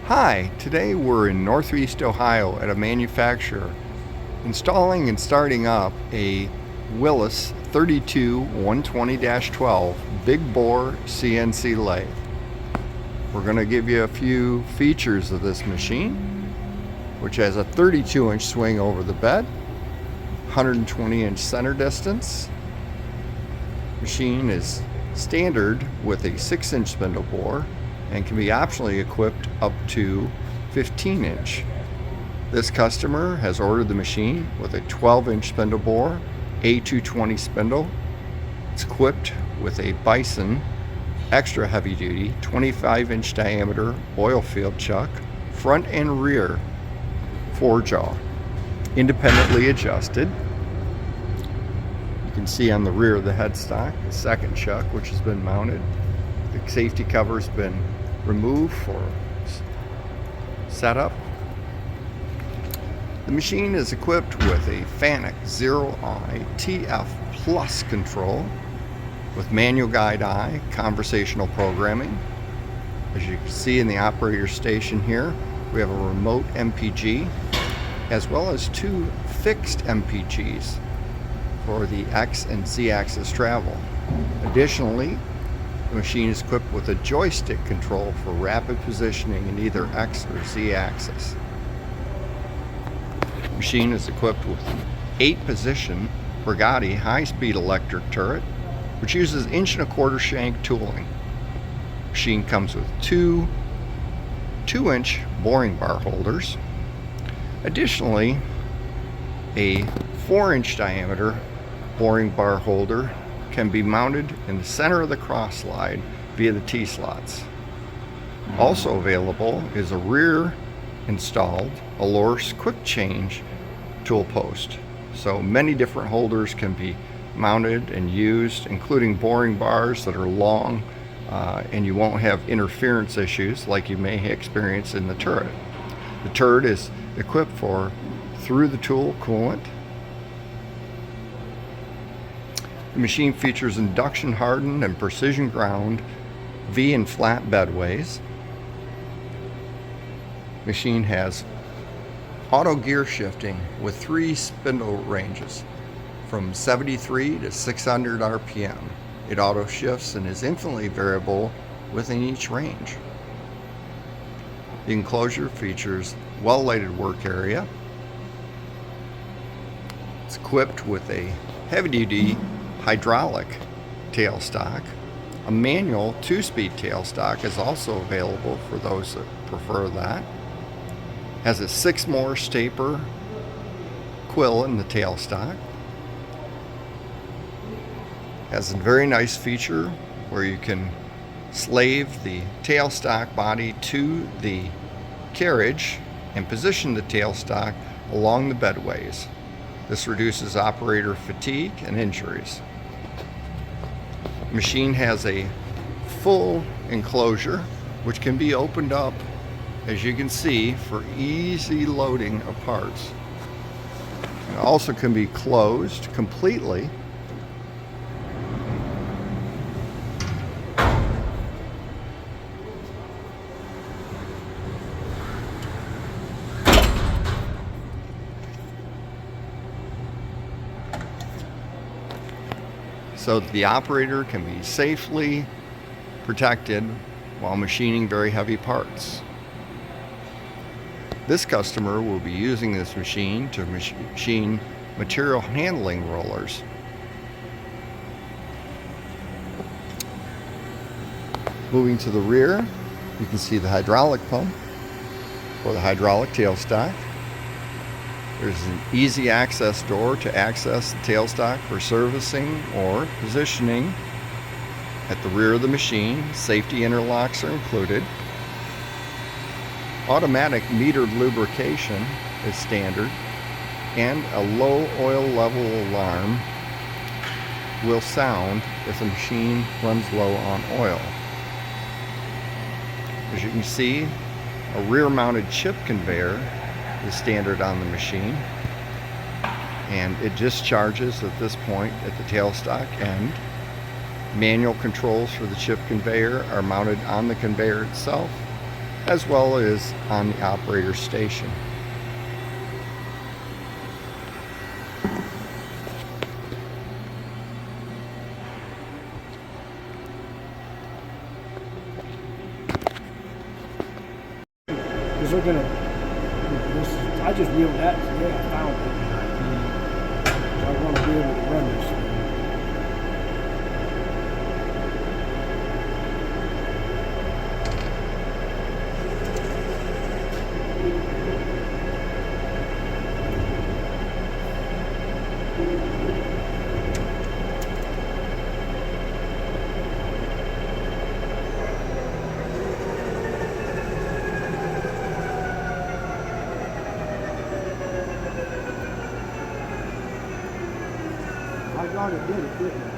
Hi, today we're in Northeast Ohio at a manufacturer installing and starting up a Willis 32-120-12 big bore CNC lathe. We're going to give you a few features of this machine, which has a 32-inch swing over the bed, 120-inch center distance. Machine is standard with a 6-inch spindle bore and can be optionally equipped up to 15-inch. This customer has ordered the machine with a 12-inch spindle bore, A220 spindle. It's equipped with a Bison extra heavy duty 25-inch diameter oil field chuck, front and rear 4-jaw, independently adjusted. You can see on the rear of the headstock the second chuck, which has been mounted. The safety cover's been removed for setup. The machine is equipped with a FANUC 0i TF Plus control with manual guide eye conversational programming. As you can see in the operator station here, we have a remote MPG as well as 2 fixed MPGs for the X and Z axis travel. Additionally, the machine is equipped with a joystick control for rapid positioning in either X or Z axis. The machine is equipped with an 8-position Brigatti high-speed electric turret, which uses 1¼ shank tooling. The machine comes with 2 2-inch boring bar holders. Additionally, a 4-inch diameter boring bar holder can be mounted in the center of the cross slide via the T-slots. Also available is a rear installed Allures quick change tool post. So many different holders can be mounted and used, including boring bars that are long and you won't have interference issues like you may experience in the turret. The turret is equipped for through the tool coolant. The machine features induction hardened and precision ground V and flat bedways. Machine has auto gear shifting with 3 spindle ranges from 73 to 600 RPM. It auto shifts and is infinitely variable within each range. The enclosure features well-lighted work area. It's equipped with a heavy-duty hydraulic tailstock. A manual 2-speed tailstock is also available for those that prefer that. Has a 6-more staper quill in the tailstock. Has a very nice feature where you can slave the tailstock body to the carriage and position the tailstock along the bedways. This reduces operator fatigue and injuries. The machine has a full enclosure which can be opened up, as you can see, for easy loading of parts. It also can be closed completely . So that the operator can be safely protected while machining very heavy parts. This customer will be using this machine to machine material handling rollers. Moving to the rear, you can see the hydraulic pump or the hydraulic tailstock. There's an easy access door to access the tailstock for servicing or positioning. At the rear of the machine, safety interlocks are included. Automatic metered lubrication is standard, and a low oil level alarm will sound if the machine runs low on oil. As you can see, a rear mounted chip conveyor is standard on the machine, and it discharges at this point at the tailstock end. Manual controls for the chip conveyor are mounted on the conveyor itself, as well as on the operator station. Because they're gonna, I just wheeled that today, I found it. So I want to be able to run this thing. I got it, did it, didn't